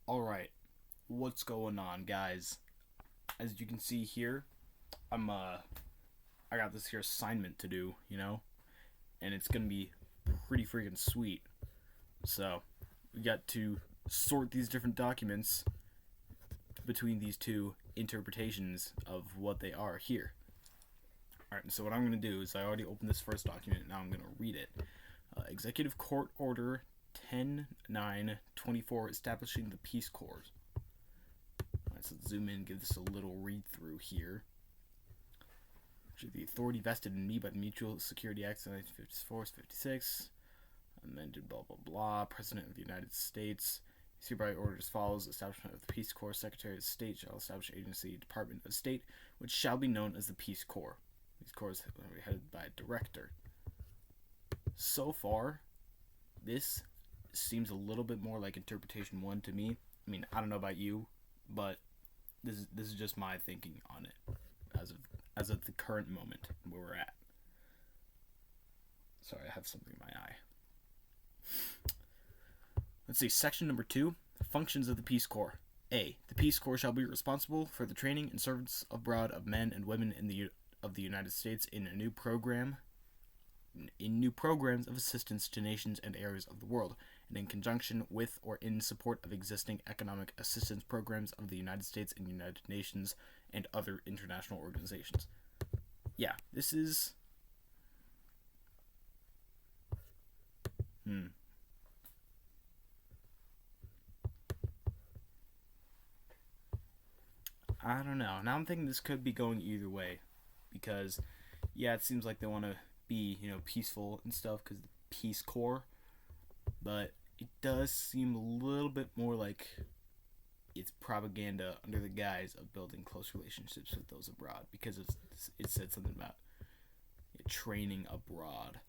Alright, what's going on, guys? As you can see here, I got this here assignment to do, and it's gonna be pretty freaking sweet. So, we got to sort these different documents between these two interpretations of what they are here. Alright, so what I'm gonna do is I already opened this first document, now I'm gonna read it. Executive Court Order 10-9-24 establishing the Peace Corps. Let's zoom in and give this a little read through here. The authority vested in me by the Mutual Security Act of 1954-56, amended blah blah blah. President of the United States is hereby ordered as follows: establishment of the Peace Corps. Secretary of State shall establish agency, Department of State, which shall be known as the Peace Corps. Peace Corps is headed by a director. So far, this seems a little bit more like interpretation one to me. I mean, I don't know about you, but this is just my thinking on it as of the current moment where we're at. Sorry, I have something in my eye. Let's see, section number 2, functions of the Peace Corps. A. The Peace Corps shall be responsible for the training and service abroad of men and women of the United States in new programs of assistance to nations and areas of the world, and in conjunction with or in support of existing economic assistance programs of the United States and United Nations and other international organizations. Yeah, this is... I don't know. Now I'm thinking this could be going either way. Because, yeah, it seems like they want to be, peaceful and stuff because the Peace Corps. But it does seem a little bit more like it's propaganda under the guise of building close relationships with those abroad, because it said something about training abroad.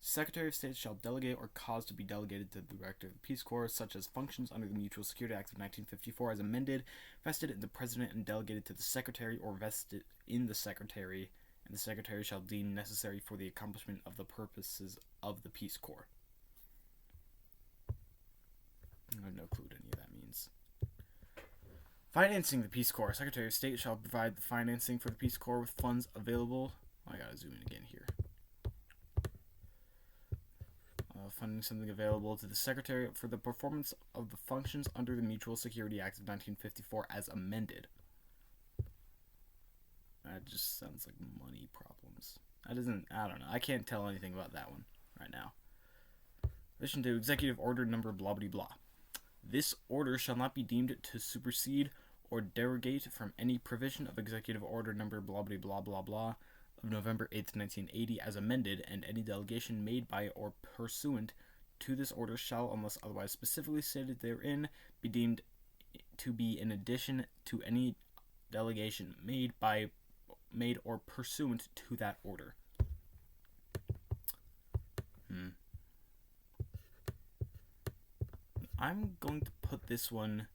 Secretary of State shall delegate or cause to be delegated to the Director of the Peace Corps such as functions under the Mutual Security Act of 1954 as amended, vested in the President and delegated to the Secretary or vested in the Secretary, and the Secretary shall deem necessary for the accomplishment of the purposes of the Peace Corps. I have no clue what any of that means. Financing the Peace Corps. Secretary of State shall provide the financing for the Peace Corps with funds available. I gotta zoom in again here. Funding something available to the Secretary for the performance of the functions under the Mutual Security Act of 1954 as amended. That just sounds like money problems. I don't know. I can't tell anything about that one right now. Addition to Executive Order number blah blah blah. This order shall not be deemed to supersede or derogate from any provision of Executive Order number blah blah blah blah blah of November 8th, 1980 as amended, and any delegation made by or pursuant to this order shall, unless otherwise specifically stated therein, be deemed to be in addition to any delegation made or pursuant to that order. I'm going to put this one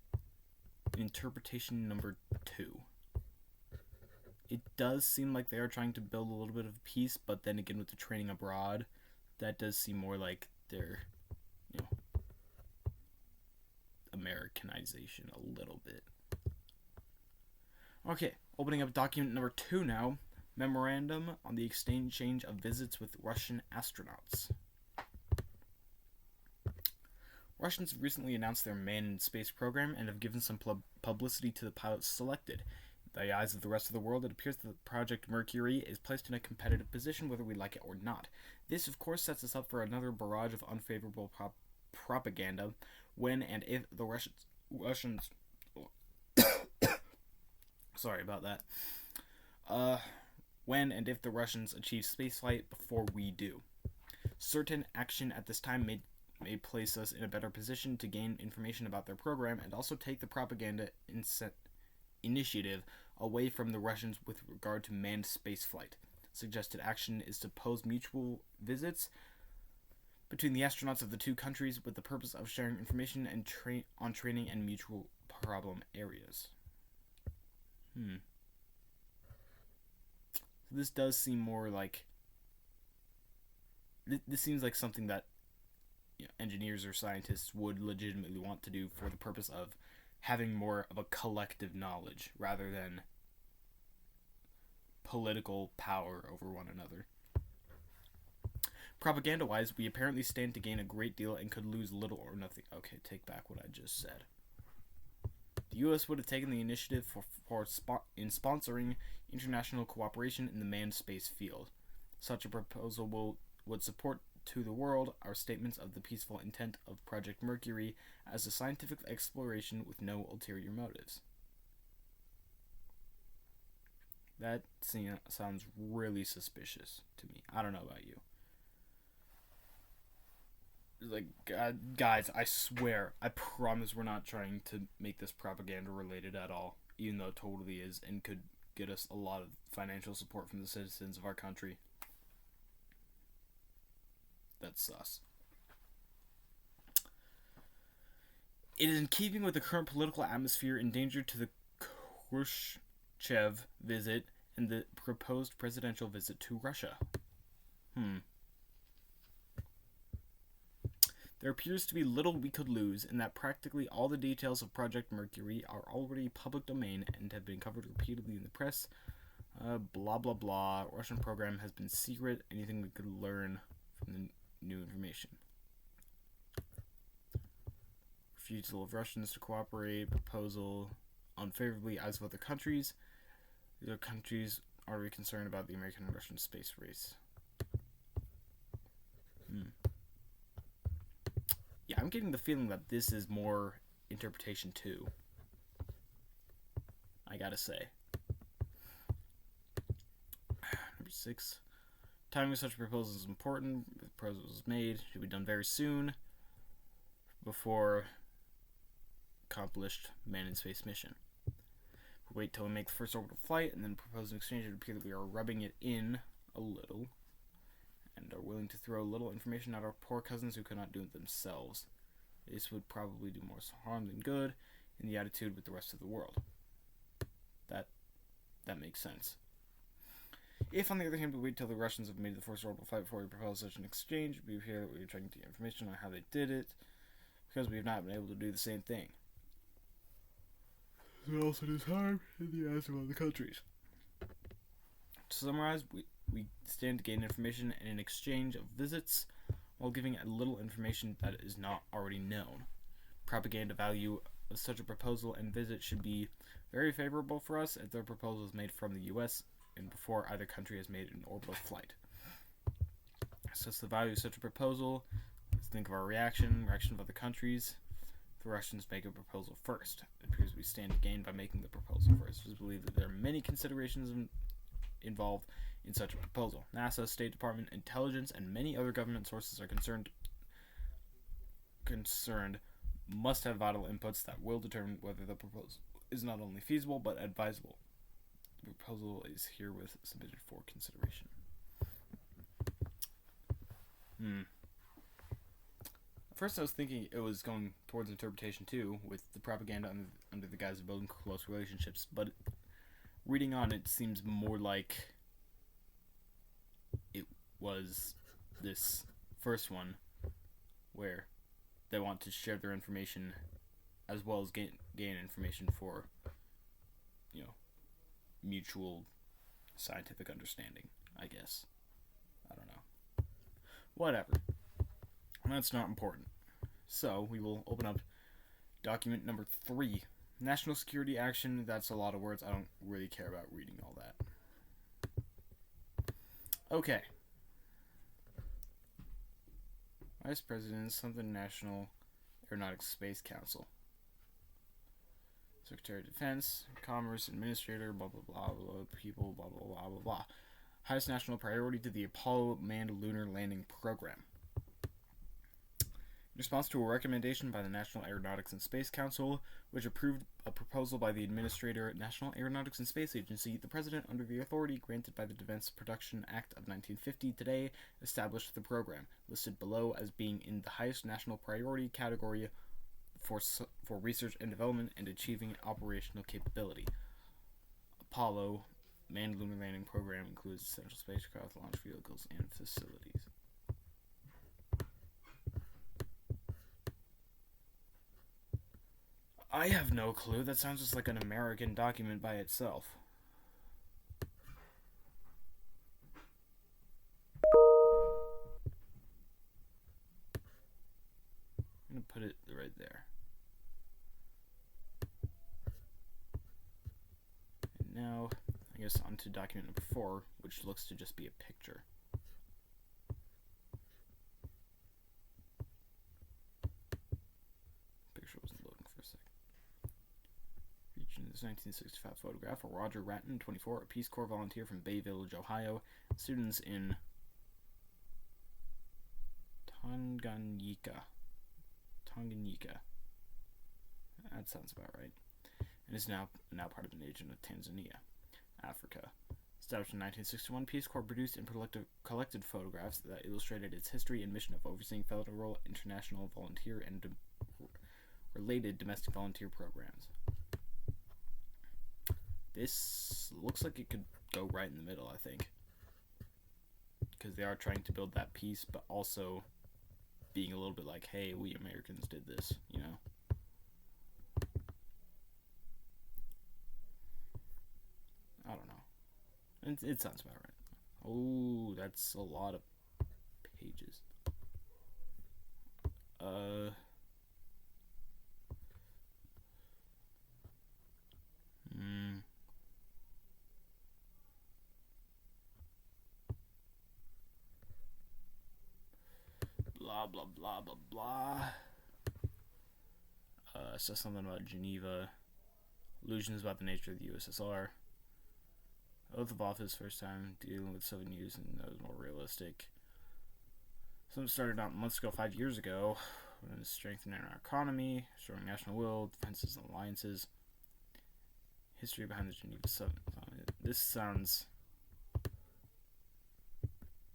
in interpretation number 2. It does seem like they are trying to build a little bit of peace, but then again with the training abroad, that does seem more like their, Americanization a little bit. Okay, opening up document number 2 now. Memorandum on the exchange of visits with Russian astronauts. Russians have recently announced their manned space program and have given some publicity to the pilots selected. In the eyes of the rest of the world, it appears that Project Mercury is placed in a competitive position whether we like it or not. This, of course, sets us up for another barrage of unfavorable propaganda when and if the Russians sorry about that. When and if the Russians achieve spaceflight before we do. Certain action at this time may place us in a better position to gain information about their program and also take the propaganda initiative away from the Russians with regard to manned spaceflight. Suggested action is to pose mutual visits between the astronauts of the two countries with the purpose of sharing information and on training and mutual problem areas. So this does seem more like... This seems like something that, engineers or scientists would legitimately want to do for the purpose of having more of a collective knowledge rather than political power over one another. Propaganda-wise, we apparently stand to gain a great deal and could lose little or nothing. Okay, take back what I just said. The U.S. would have taken the initiative in sponsoring international cooperation in the manned space field. Such a proposal would support to the world our statements of the peaceful intent of Project Mercury as a scientific exploration with no ulterior motives. That sounds really suspicious to me. I don't know about you. Like, guys, I swear, I promise we're not trying to make this propaganda related at all, even though it totally is and could get us a lot of financial support from the citizens of our country. That's sus. It is in keeping with the current political atmosphere endangered to the Khrushchev visit and the proposed presidential visit to Russia. There appears to be little we could lose in that practically all the details of Project Mercury are already public domain and have been covered repeatedly in the press. Blah blah blah. Russian program has been secret. Anything we could learn from the new information. Refusal of Russians to cooperate. Proposal unfavorably eyes of other countries. These are countries already concerned about the American and Russian space race. Yeah, I'm getting the feeling that this is more interpretation too. I gotta say. Number 6. Timing of such proposals is important. The proposal is made. Should be done very soon. Before accomplished man in space mission. We'll wait till we make the first orbital flight and then propose an exchange. It would appear that we are rubbing it in a little. And are willing to throw little information at our poor cousins who cannot do it themselves. This would probably do more harm than good in the attitude with the rest of the world. That makes sense. If, on the other hand, we wait till the Russians have made the first orbital flight before we propose such an exchange, it would appear that we are trying to get information on how they did it, because we have not been able to do the same thing. It also does harm in the eyes of other countries. To summarize, we stand to gain information in an exchange of visits while giving a little information that is not already known. Propaganda value of such a proposal and visit should be very favorable for us if the proposal is made from the U.S. and before either country has made an orbital flight. Assess the value of such a proposal. Let's think of our reaction of other countries. The Russians make a proposal first. It appears we stand to gain by making the proposal first. We believe that there are many considerations involved in such a proposal. NASA, State Department, intelligence, and many other government sources are concerned must have vital inputs that will determine whether the proposal is not only feasible but advisable. The proposal is herewith submitted for consideration. At first I was thinking it was going towards interpretation too, with the propaganda under the guise of building close relationships, but reading on it seems more like it was this first one where they want to share their information as well as gain information for, mutual scientific understanding, I guess. I don't know. Whatever. That's not important. So, we will open up document number 3. National security action. That's a lot of words. I don't really care about reading all that. Okay. Vice President, something National Aeronautics Space Council. Secretary of Defense, Commerce, Administrator, blah, blah, blah, blah, people, blah, blah, blah, blah, blah. Highest national priority to the Apollo manned lunar landing program. In response to a recommendation by the National Aeronautics and Space Council, which approved a proposal by the Administrator, National Aeronautics and Space Agency, the President, under the authority granted by the Defense Production Act of 1950, today established the program, listed below as being in the highest national priority category for research and development and achieving operational capability. Apollo manned lunar landing program includes essential spacecraft, launch vehicles, and facilities. I have no clue. That sounds just like an American document by itself. I'm going to put it right there. And now, I guess onto document number 4, which looks to just be a picture. Picture wasn't loading for a second. Featuring this 1965 photograph of Roger Ratton, 24, a Peace Corps volunteer from Bay Village, Ohio. Students in Tanganyika. That sounds about right. And is now part of the nation of Tanzania, Africa. Established in 1961, Peace Corps produced and collected photographs that illustrated its history and mission of overseeing federal, international, volunteer, and related domestic volunteer programs. This looks like it could go right in the middle, I think. Because they are trying to build that peace, but also being a little bit like, hey, we Americans did this, you know? I don't know. It sounds about right. Oh, that's a lot of pages. Blah, blah, blah, blah, blah. Says something about Geneva. Illusions about the nature of the USSR. Oath of office, first time dealing with Soviet news, and that was more realistic. Something started out months ago, 5 years ago, when it's strengthening our economy, showing national will, defenses and alliances. History behind the Geneva Summit. This sounds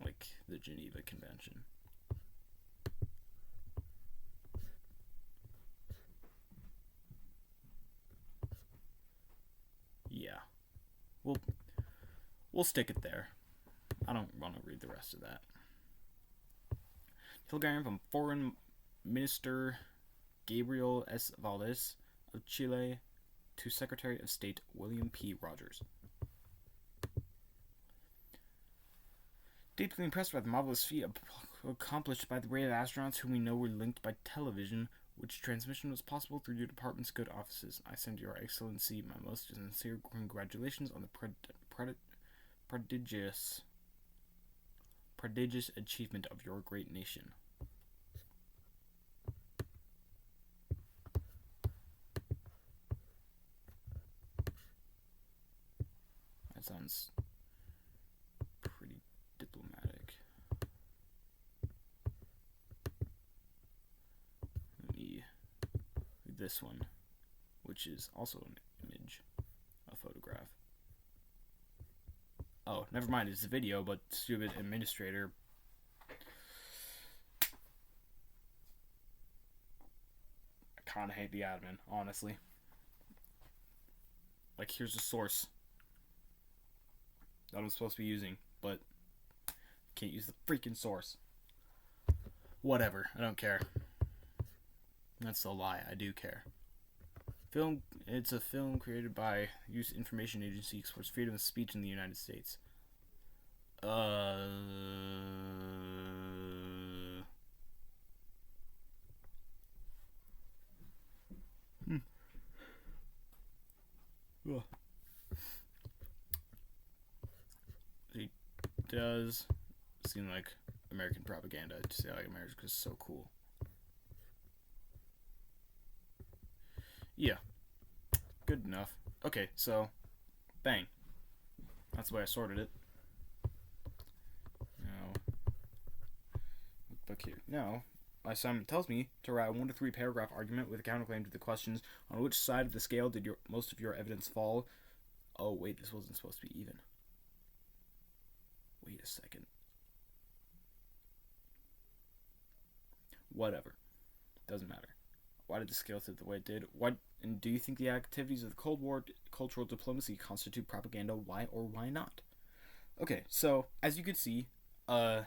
like the Geneva Convention. Yeah. We'll stick it there. I don't want to read the rest of that. Telegram from Foreign Minister Gabriel S. Valdez of Chile to Secretary of State William P. Rogers. Deeply impressed by the marvelous feat accomplished by the brave astronauts whom we know were linked by television, which transmission was possible through your department's good offices. I send your excellency my most sincere congratulations on the prodigious achievement of your great nation. That sounds pretty diplomatic. Let me read this one, which is also an image, a photograph. Oh, never mind, it's a video, but stupid administrator. I kinda hate the admin, honestly. Like, here's a source that I'm supposed to be using, but can't use the freaking source. Whatever, I don't care. That's a lie, I do care. It's a film created by Youth Information Agency, explores freedom of speech in the United States. It does seem like American propaganda to say like America's so cool. Yeah. Good enough. Okay, so bang. That's the way I sorted it. Now look here. Now my assignment tells me to write a 1 to 3 paragraph argument with a counterclaim to the questions: on which side of the scale did most of your evidence fall? Oh wait, this wasn't supposed to be even. Wait a second. Whatever. Doesn't matter. Why did the scale tip the way it did? And do you think the activities of the Cold War cultural diplomacy constitute propaganda? Why or why not? Okay, so as you can see, my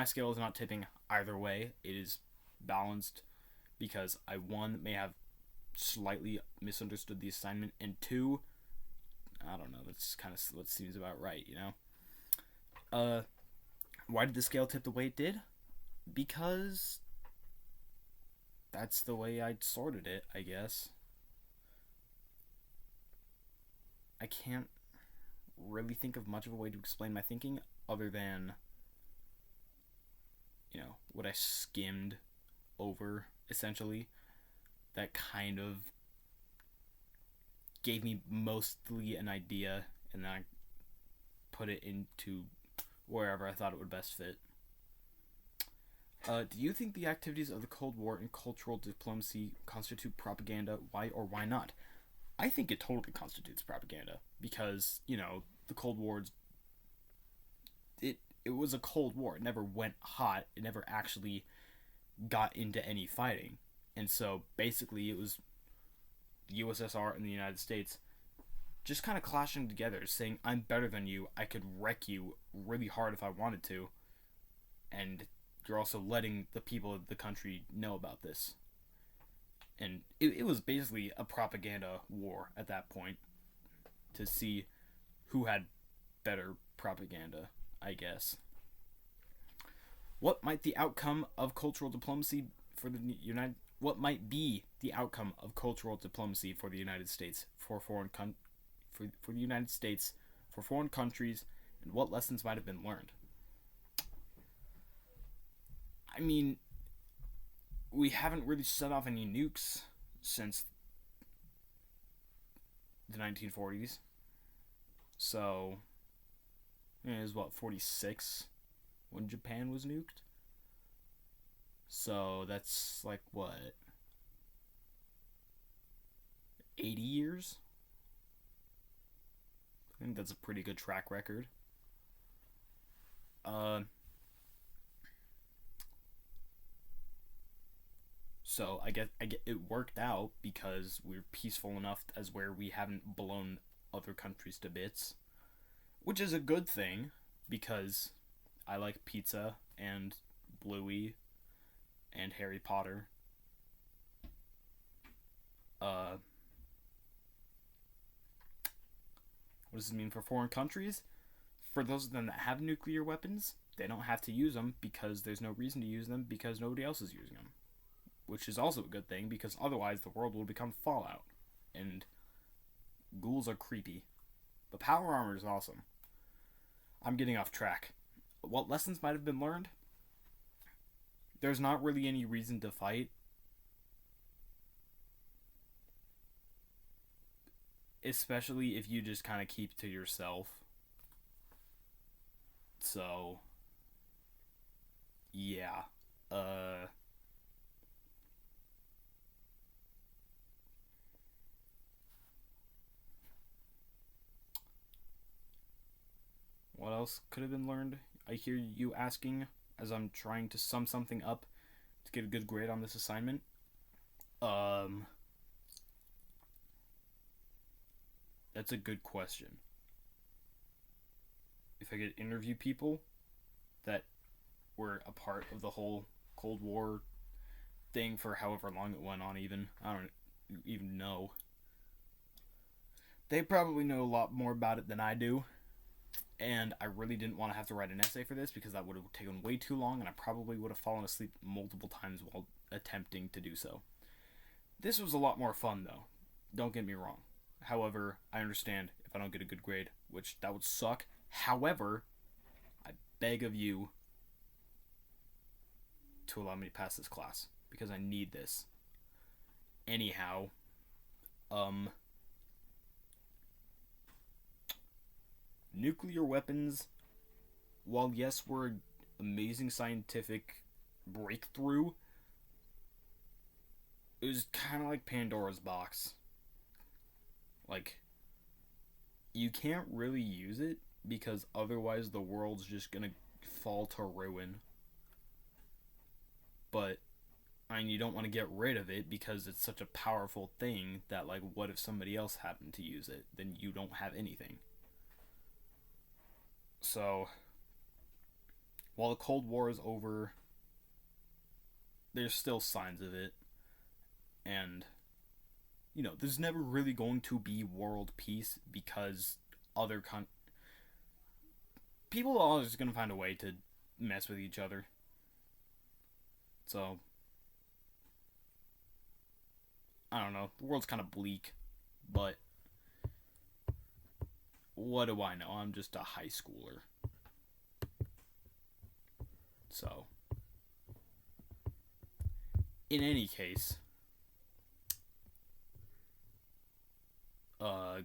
scale is not tipping either way. It is balanced because I, one, may have slightly misunderstood the assignment, and 2, I don't know, that's kind of what seems about right, you know? Why did the scale tip the way it did? Because that's the way I sorted it, I guess. I can't really think of much of a way to explain my thinking other than, you know, what I skimmed over, essentially. That kind of gave me mostly an idea, and then I put it into wherever I thought it would best fit. Do you think the activities of the Cold War and cultural diplomacy constitute propaganda? Why or why not? I think it totally constitutes propaganda because, you know, the Cold War, it was a Cold War. It never went hot. It never actually got into any fighting. And so basically it was the USSR and the United States just kind of clashing together, saying, I'm better than you. I could wreck you really hard if I wanted to. And you're also letting the people of the country know about this. And it was basically a propaganda war at that point to see who had better propaganda, I guess. What might the outcome of cultural diplomacy for the United What might be the outcome of cultural diplomacy for the United States for the United States for foreign countries, and what lessons might have been learned? I mean, we haven't really set off any nukes since the 1940s. So, it was 46 when Japan was nuked? So, that's like, what? 80 years? I think that's a pretty good track record. So I get it worked out because we're peaceful enough as where we haven't blown other countries to bits, which is a good thing because I like pizza and Bluey and Harry Potter. What does this mean for foreign countries? For those of them that have nuclear weapons, they don't have to use them because there's no reason to use them because nobody else is using them. Which is also a good thing because otherwise the world will become Fallout. And ghouls are creepy. But power armor is awesome. I'm getting off track. What lessons might have been learned? There's not really any reason to fight. Especially if you just kind of keep to yourself. So, yeah. What else could have been learned? I hear you asking as I'm trying to sum something up to get a good grade on this assignment. That's a good question. If I could interview people that were a part of the whole Cold War thing for however long it went on, I don't even know. They probably know a lot more about it than I do. And I really didn't want to have to write an essay for this because that would have taken way too long and I probably would have fallen asleep multiple times while attempting to do so. This was a lot more fun though. Don't get me wrong. However, I understand if I don't get a good grade, which that would suck. However, I beg of you to allow me to pass this class because I need this. Anyhow, nuclear weapons, while yes, were an amazing scientific breakthrough, it was kind of like Pandora's box. Like, you can't really use it because otherwise the world's just gonna fall to ruin. But, I mean, you don't want to get rid of it because it's such a powerful thing that, like, what if somebody else happened to use it? Then you don't have anything. So, while the Cold War is over, there's still signs of it. And there's never really going to be world peace because other people are always going to find a way to mess with each other. So, I don't know. The world's kind of bleak, but what do I know? I'm just a high schooler. So, in any case,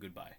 goodbye.